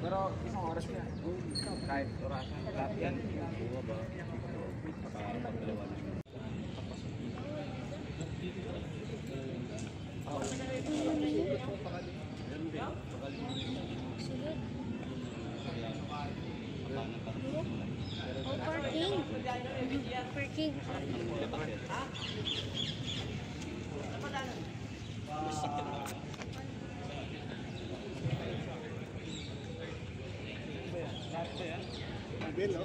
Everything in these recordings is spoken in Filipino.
Pero isang oras na. Kahit orasan. Lahat yan. Oo ba? Para pagdalawa na. Parking. Belo.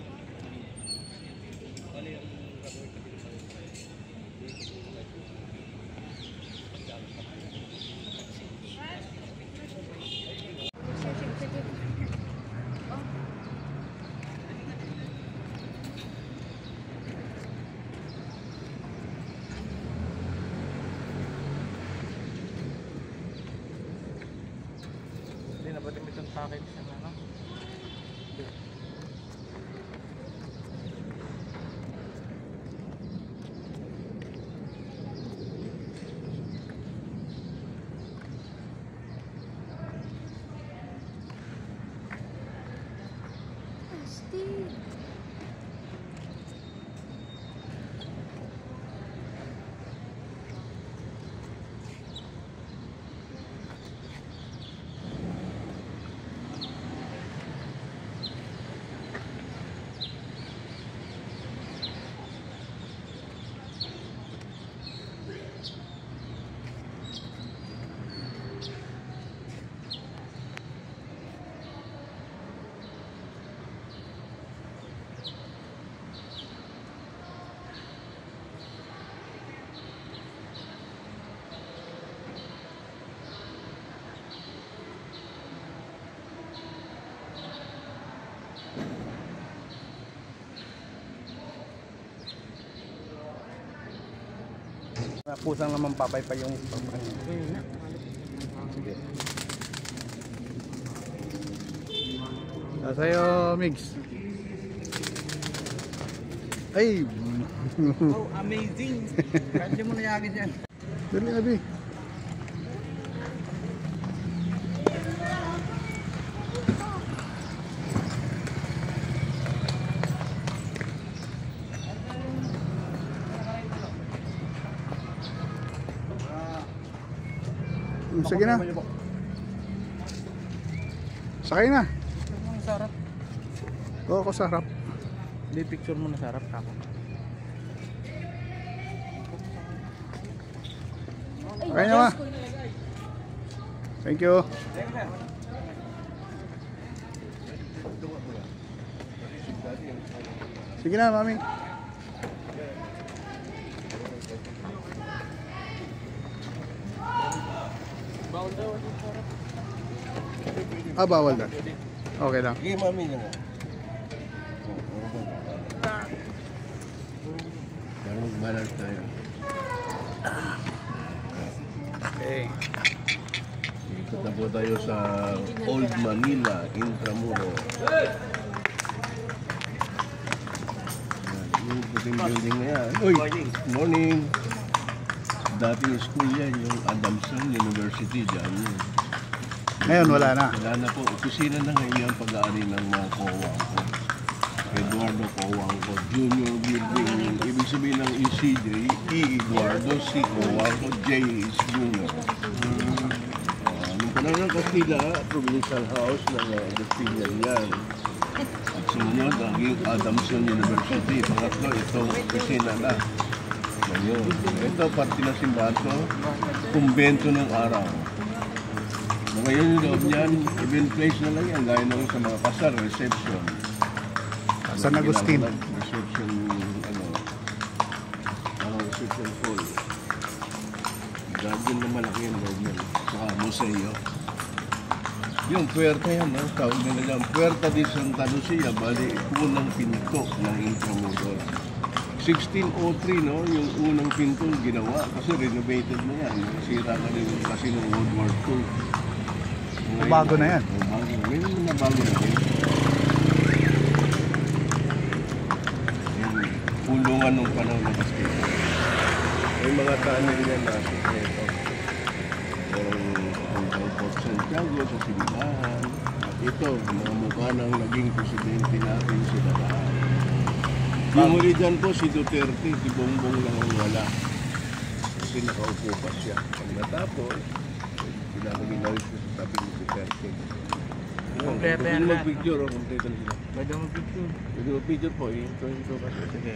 Hindi na pwede may itong package na ano? Pusang naman papay pa yung sige. Sa'yo, Migs. Ay! Oh, amazing! Kaya mo nayagin yan. Dali, Abi. Sige na. Sakay na. Sa harap. Oo, ako sa harap. Hindi, picture mo na sa harap ako. Sakay na ba? Thank you. Sige na, mami. Bawal na. Okay lang. Sige, mami na nga. Parang mag-balance tayo. Okay. Ikot na po tayo sa Old Manila, Intramuros. Yung puting building na yan. Uy! Morning! Dating school yan, yung Adamson University dyan. Ngayon wala na. Wala na po. Opisina na ngayon ang pag-aari ng mga Coangco. Eduardo Coangco Junior Building. Ibig sabihin ng ECJ, E. Eduardo, C. Coangco, J. is Junior. Nung panahon ng Castilla, Provincial House ng Castilla yan. At sumunod, ang Adamson University. Pangatlo, itong opisina na. Ngayon. Ito, parte ng simbato, kumbento ng araw. Ngayon yung loob niyan, event place na lang yan, gaya naman sa mga kasal, reception. San Agustin. Reception, reception hall. Garden na malaki yung loob niyan, saka museo. Yung puwerta yan, tawag nila dyan, Puerta de Santa Lucia, bali, unang pinto ng Intramuros. 1603, no, yung unang pinto ginawa, kasi renovated na yan. Sira na rin kasi ng World War II. Bago na yan. Bago. Ngayon na bago na yan. Yung pulungan ng panahon ng Castilla. May mga tunnel yan na sikreto. Yung Port Santiago sa simbahan. Ito, mga mukha ng naging presidente natin sila lahat. Yung huli dyan po si Duterte, si Bongbong lang ang wala. Kasi nakaupo pa siya. Pag natapos, pinakagin na rin siya sa tabi ni Duterte. Kompleto yan Pwede lahat. mag-picture o kompleto nila. Pwede mo picture. Pwede mag-picture po, ito kasi. Sige.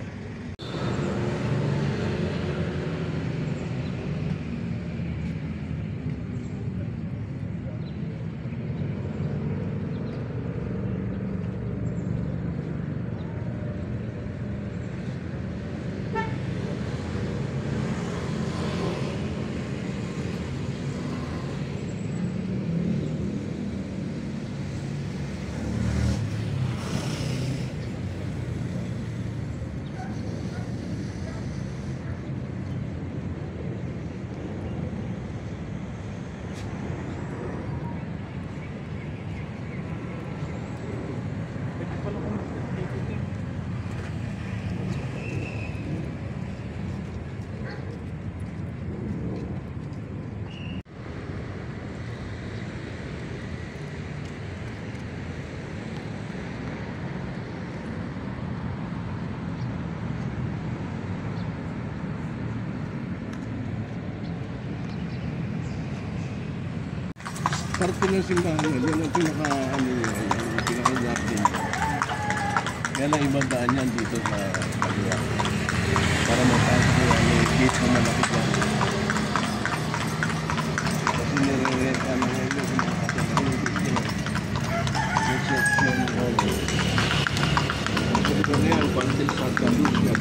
Pwede pala kung dito. Parte ng simbahan, yan ang pinaka-garden. Kaya na ibang daan yan dito sa kaliwa. Para mapasok ko yung gate na malaki dyan. Kasi nire-renta na ngayon yung mga kapatid dito. Reception hall. Ito na yan, Pantil Santa Lucia.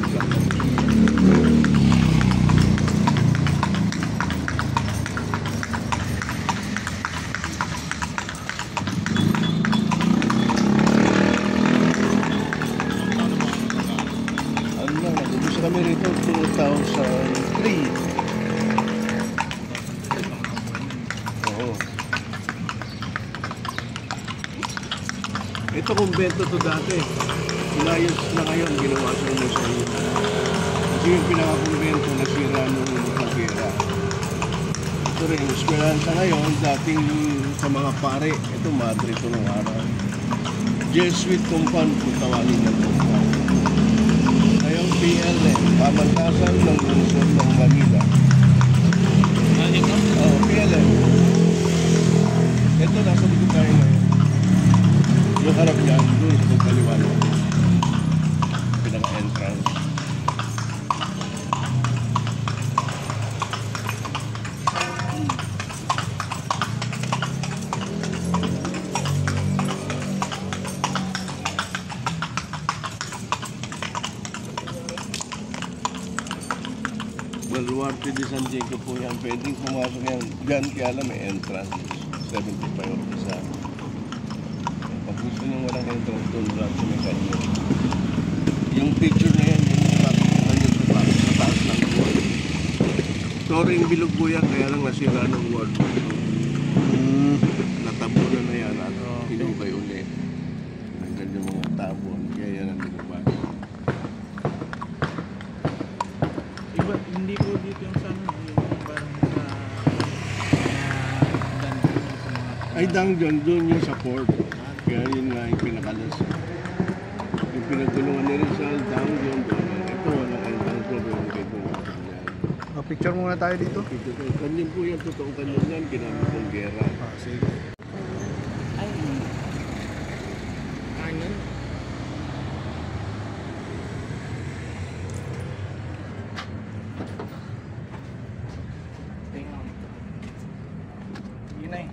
Kami rito 2003. Oo. Ito kumbento to dati. Inayos na ngayon, ginawa sa museo. Kasi yung pinaka-kumbento nasira nung pagkira. Ito rin, Esperanza ngayon, dating sa mga pare. Ito, madre ito ng araw. Jesuit compound kung tawagin na compound. Ngayong PLM, pamantasan ng lungsod ng Manila. Oo, PLM. Ito, nasa likod tayo ngayon. Yung harap niyan, doon sa kaliwanag. Pinaka-entrance. Baluarte de San Diego po yan. Pwedeng pumasok yan. Diyan kaya lang may entrance. 75 euro isa. Pag gusto nyo walang entrance doon lang sa may kanyo. Yung picture na yan, yung makikita nyo sa taas ng wall. Toring bilog po yan, kaya lang nasira ng World War II. Natabunan na yan at hinukay ulit. Nagdan yung mga tabon, kaya yan ang lumabas. Iba, hindi po dito yung sa ano, yung parang sa dungeon yung sa mga... Ay, dungeon, doon yung sa port. Kaya yun nga yung pinakalas. Yung pinagulungan ni Rizal, dungeon, doon. Ito, walang entrance po, pero kayo pumasok yan. Picture muna tayo dito. Kanyan po yan, totoong kanyan yan, ginamit ng gera. Sige. Ay, hangin. Tingnan. Yun na eh.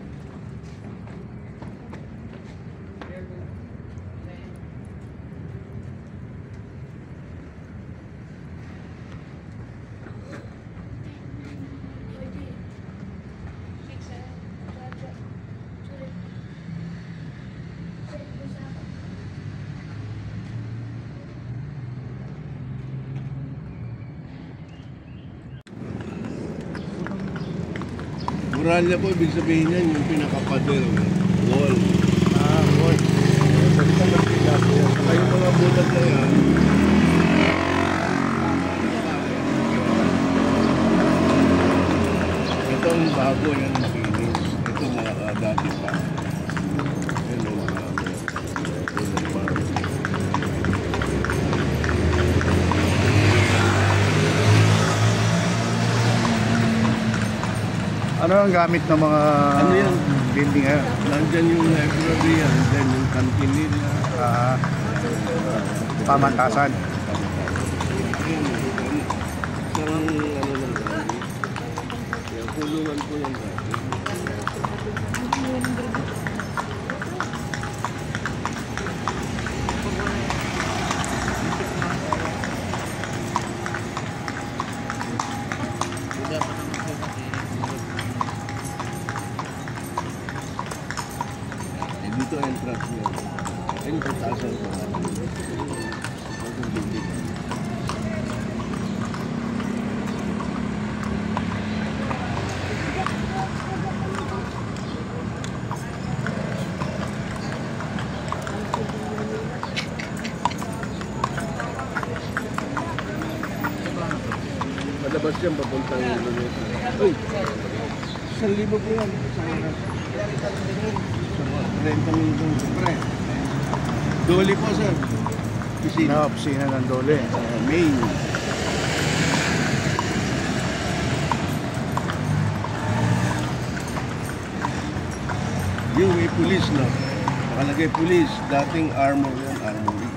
Muralya po, ibig sabihin yan, yung pinakapader, wall. Boy. Saka yung mga bulag na yan, ito ang bago yan, makinis. Ito mga dati pa. Yan o. Ano ang gamit ng mga Ano yan? building ngayon? Nandyan yung library, nandyan yung canteen nila. Pamantasan. Isang ano lang dati. Kaya kulungan po yan dati. Wala pa naman siya kasi. Eh dito entrance niya. Ayun po taas ang pangalan. Ang building. Palabas yan, papuntang Luneta. Uy! 1,000 po yan. Sa mga 30 minutong siyempre. Doli po, sir. Pisina. Na opisina ng Dole. Main. Yung may police, no? Nakalagay police. Dating armor yan, armory.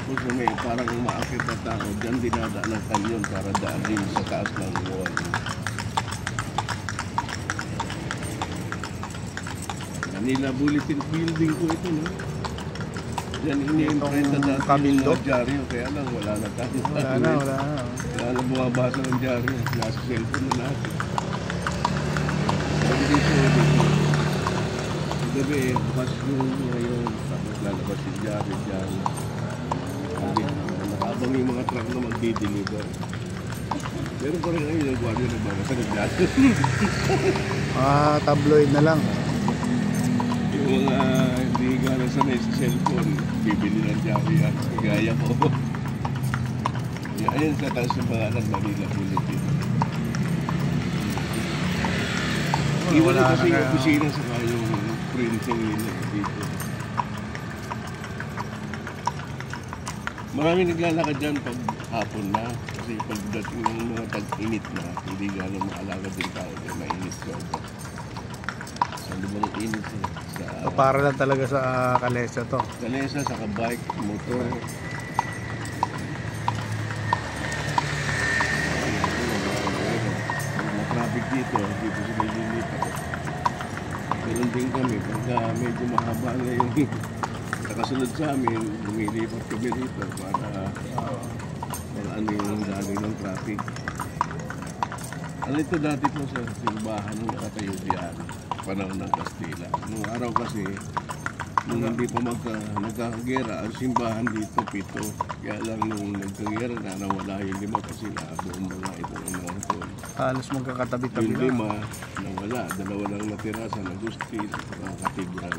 Tapos may parang umaakit na tao. Diyan dinadaan ng kanyon para daan din sa taas ng wall. Manila Bulletin Building ko ito, no? Diyan ini-imprenta Itong dati yung Cabildo? mga dyaryo. Kaya lang, wala na tayo. Wala na. Wala na bumabasa ng dyaryo. Nasa cellphone na lahat. Sabi dito, gabi, bukas yung ngayon. Tapos lalabas yung dyaryo dyan. Nakabang yung mga truck na magdi-deliver. Pero pa rin ngayon, yung guardia nagbabasa ng dyaryo. Tabloid na lang. Yung mga hindi gano'n sanay sa cellphone, bibili ng dyaryo yan. Kagaya ko. Ayun sa taas ng pangalan, Manila Bulletin. Iwan Wala kasi na yung opisina sa yung printing nila dito. Marami naglalakad dyan pag hapon na. Kasi pagdating ng mga tag-init na, hindi gano'n maalala din tayo kaya mainit ko. Ano bang init sa Para lang talaga sa Calesa to. Kalesa, saka bike, motor. Mga traffic dito sa Maynilip ako. Meron din kami, pagka medyo mahaba na yung nakasunod sa amin, lumilipat kami dito para ano yung dali ng traffic. Ano ito dati po sa simbahan nung nakatayo diyan, panahon ng Kastila. Nung araw kasi, nung hindi pa nagkakagera, ang simbahan dito 7. Kaya lang nung nagkagera na nawala yung 5 kasi naabomba nga ito ng mga ito. Halos magkakatabi-tabi Yung lang. 5 nawala, 2 lang natira sa Agustin at mga katedral.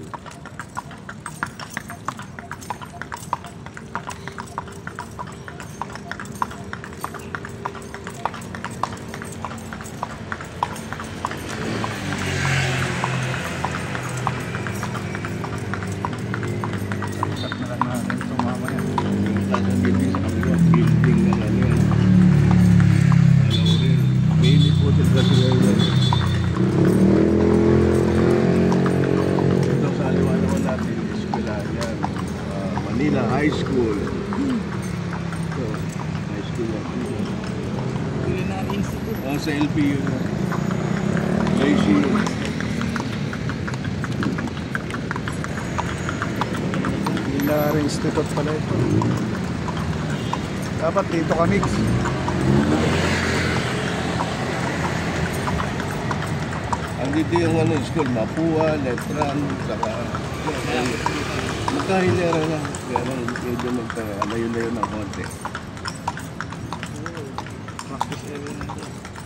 Isap na lang natin ito mamaya. Yung taas ng building sa kabila, building na ano yan. Alam mo rin, mainit po din kasi ngayon. Ito sa aliwa naman natin, eskwela yan. Manila High School. Ito, high school yan. Culinary Institute. Sa LPU. Lyceum. Culinary Institute pala ito. Dapat dito ka mix. Andito yung ano, school, Mapua, Letran, saka magkahilera lang. Kaya lang medyo magkalayo-layo ng konti. Practice area na ito.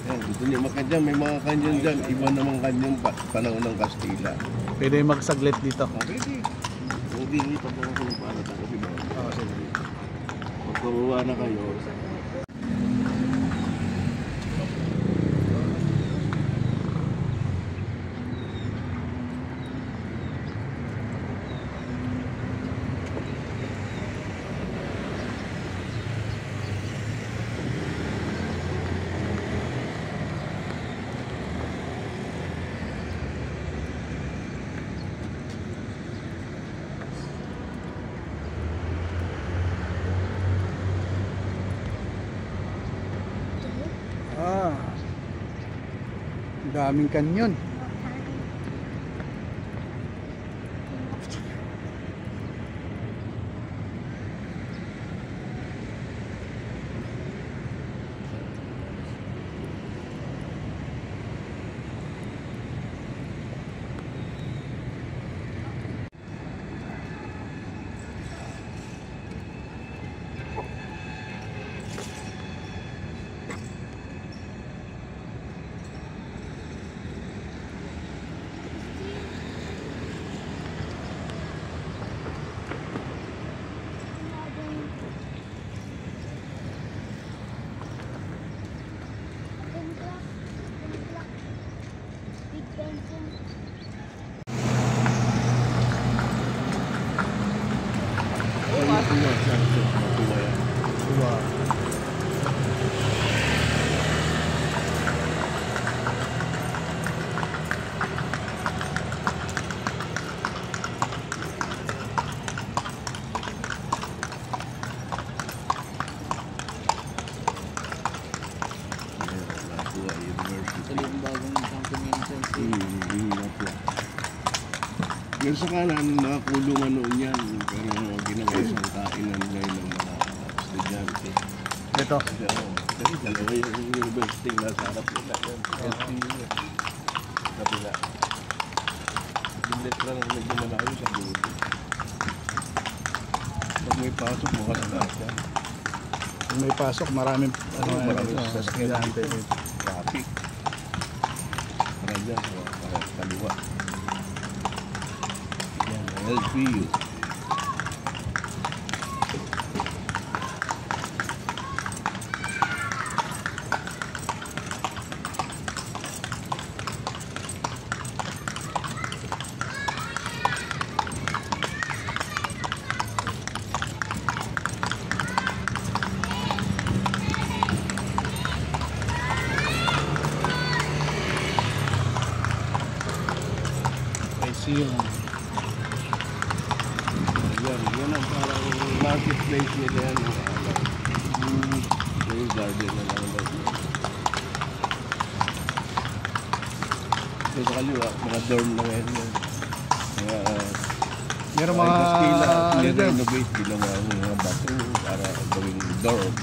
Yan, gusto niyo makadyan, may mga kanyon dyan. Iba naman kanyon panahon ng Kastila. Pwede magsaglit dito. Pwede. Hindi pa po ako ng para tayo. Diba? Oo, sige. Pagkabuwa na kayo, Daming kanyon. Wow. Yan sa kanan, nakakulungan noon yan, pero ginawa isang kainan ngayon ng mga estudyante. Ito. Kasi dalawa yung university na sa harap nila yan. LPU yan. Kabila. Yung letra na medyo malayo sa dulo. Pag may pasok, bukas lahat yan. Kung may pasok, maraming Maraming sasakyan estudyante dito. dito. Traffic. Marami dyan sa kaliwa. Yan, LPU. I see yung Yan ang parang marketplace nila yan. Yung garden na lang daw. So sa kaliwa, mga dorm na ngayon yan. meron mga renovate ginawa ng mga bathroom para gawing dorm.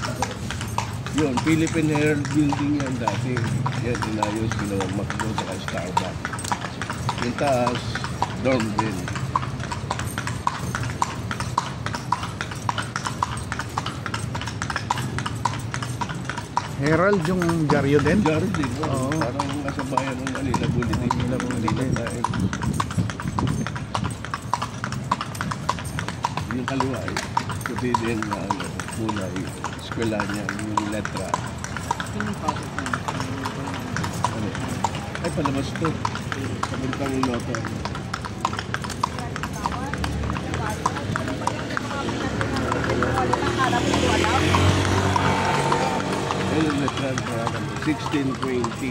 Yun, Philippine Herald Building yan dati. Yan, inayos, ginawang McDo sa Starbucks. Yung taas, dorm din. Herald yung dyaryo din. Garden din, Oo. parang nasa bayan ng Manila Bulletin. Manila Bulletin. Yung kaliwa ay puti din na kulay, eskwela niya, yung letra. Pinipasok na. Ano? Ay, palabas to. Kabuntang nota. Ayun yung letra, 1620.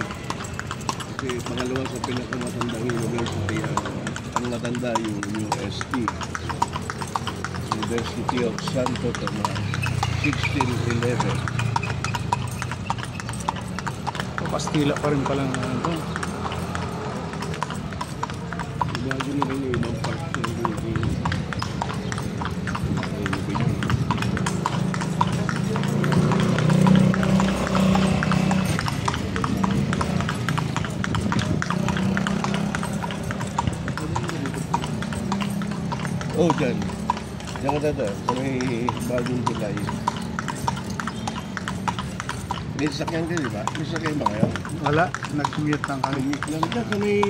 Kasi pangalawa sa pinakamatandang university, ang natanda yung UST. University of Santo Tomas, 1611. Kastila pa rin pala na ito. Imagine nila yung ibang part ng building. Oh, dyan. Diyan ka dada, sa may bagong tulay. May sasakyan ka, di ba? May sasakyan ba kayo? Wala, nag-commute lang kami. Kamik lang dyan sa may...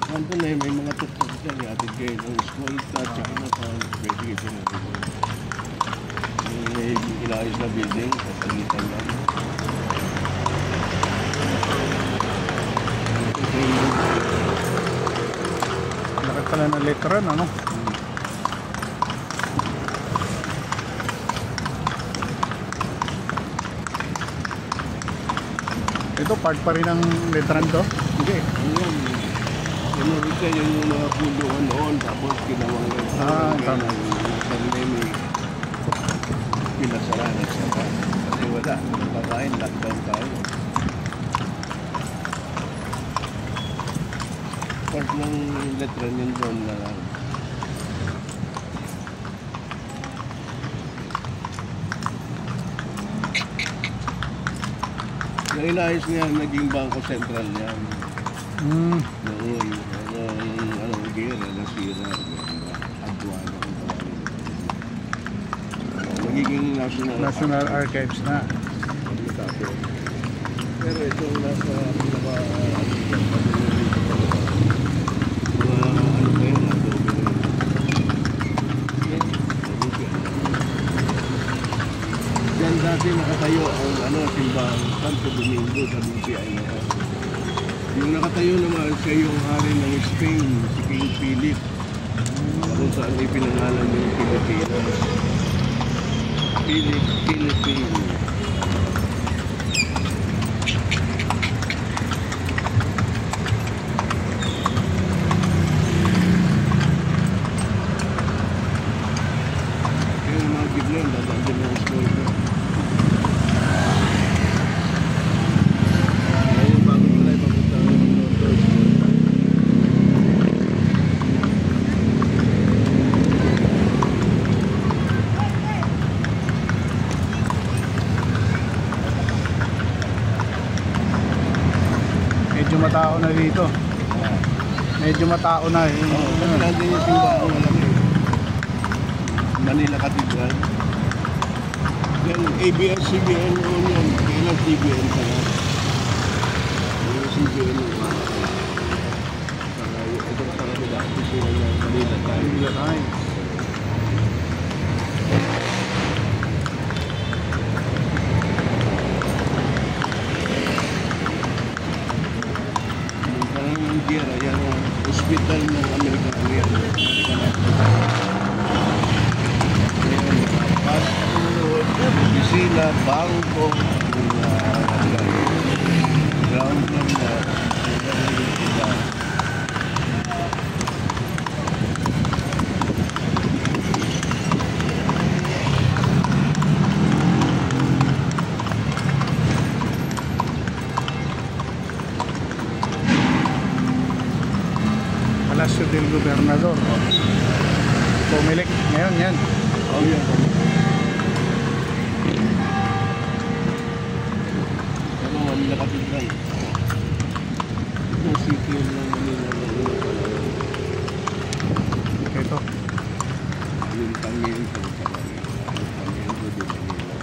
Kanto na may mga tuktok dyan. Atid kayo ng school at saka na pang pwede kayo dyan. May inayos na building, kapagitan lang. Laki pala ng letran, ano? Ito, part pa rin ng letran to? Hindi, yun. Pinurita yun yung mga puluan noon, tapos ginawang tama. pandemic. Pinasara na siya pa. Kasi wala, kakain, lockdown tayo. ng letra yun doon na lang. Yung inayos niya, naging Bangko Sentral yan. Hmm. Noon, ano, gera, nasira, Aduana, kung tawagin. Magiging National Archives na. Pero ito nasa mga ano pa yun, diyan dati nakatayo ang simbahan Santo Domingo sa BPI na. Yung nakatayo naman siya yung hari ng Spain, si King Philip. Kung saan ipinangalan yung Pilipinas. Philippines. Yung mga biglang dadaan ng school ko. Ngayon bago pala ipapunta ng Northern School. Medyo matao na dito. Medyo matao na eh. Kasi nandun yung simbahan ko alam eh. Manila Cathedral. Yan, ABS-CBN noon yun. Kailan CBN pa nga. Yung CBN yun. Ito sa kabila. Ito yung Manila Times. Manila Times. Parang yung gera, yan ang hospital ng Amerikano yan. Opisina, bangko, ground lang na Palacio del Gobernador. Pumilik. Ngayon yan. oh yan. Ano, Manila Cathedral. Yung city ng Manila. Ito. Yung pamiento sa Manila. Yung pamiento din Manila.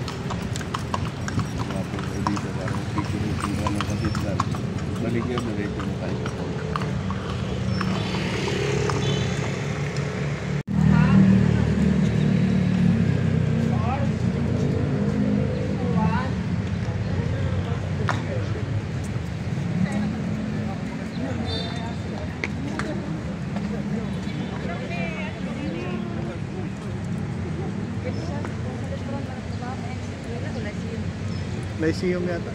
Tapos dito parang security ng Cathedral. Balik niya, diretso na tayo sa Port. Lyceum yata.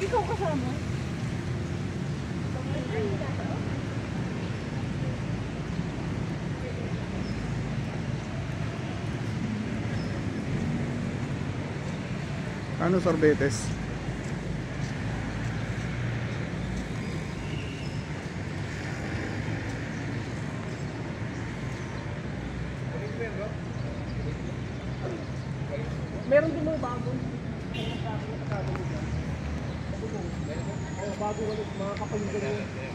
Ikaw kasama? Ano sorbetes? Meron din mo bago. Bago ulit mga kapaligan mo.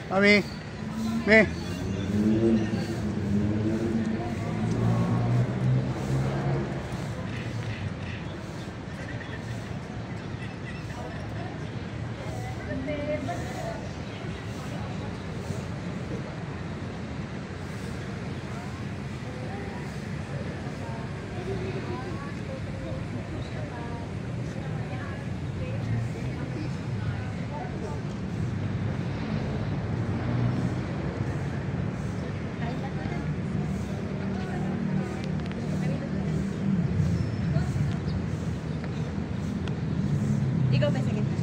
Mami. Me. Ikaw ba sa gitna?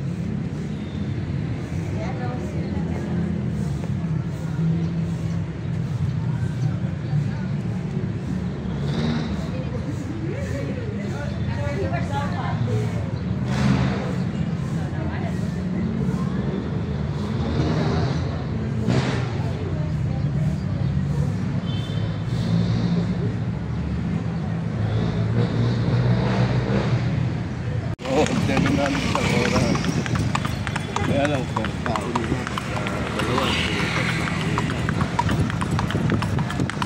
Oo, 700 sa oras. Kaya lang, per tao nila. Dalawa,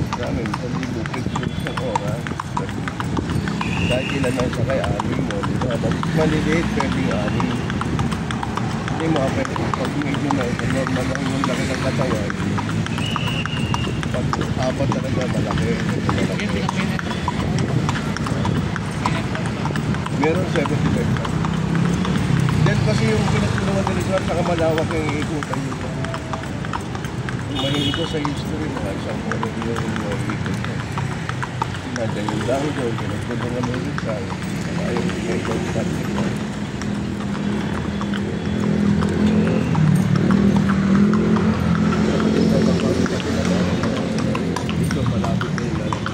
sa amin, 1,000 pesos sa oras. Dahil ilan ang sakay, anim mo. Diba? Maliliit, pwedeng anim. Hindi mga pwede. Pag medyo na, normal lang yung laki ng katawan. Pag apat talaga, malaki. Malaki. Meron 75 pa. Then kasi yung pinagtulungan ni Rizal sa malawak yung iikutan yun. Kung mahilig ko sa history, mga isang polo yun yung iikot ko. Sinadya yung dahil doon, pinagtulungan ni Rizal. Ayaw yung iikot sa atin. Ito malapit na yung lalaki.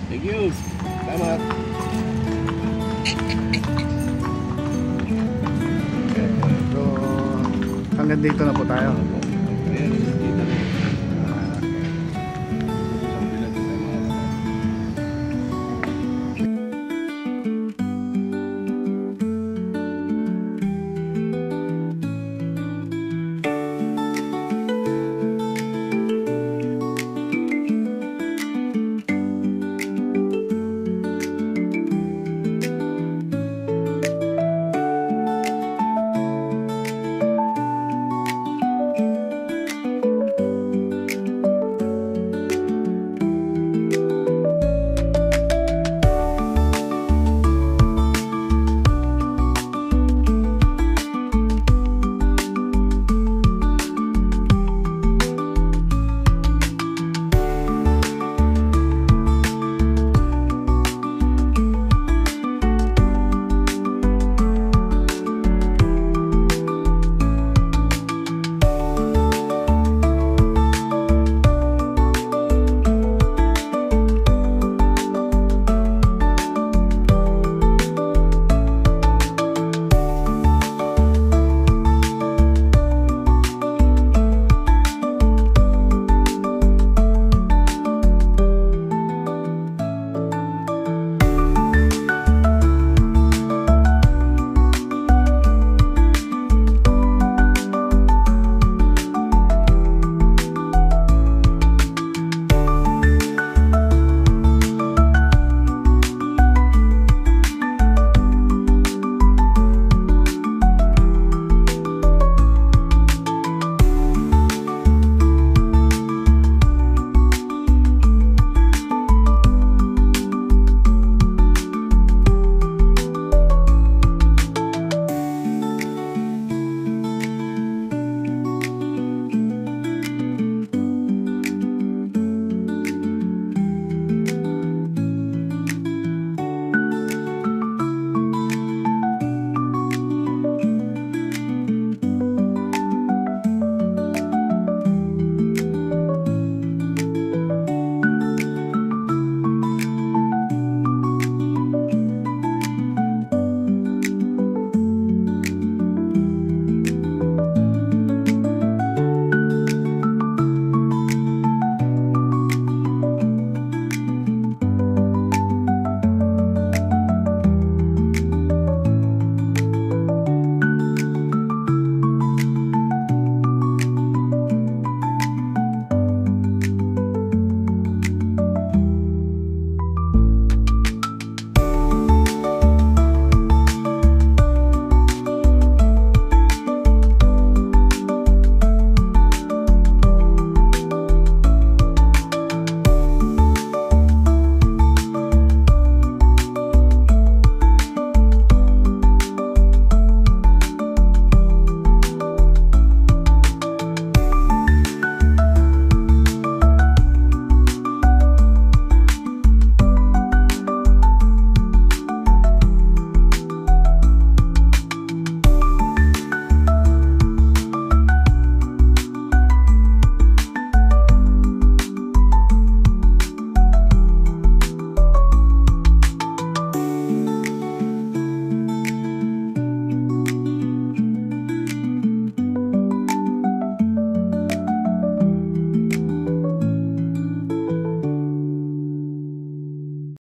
Thank you. Salamat. So, hanggang dito na po tayo.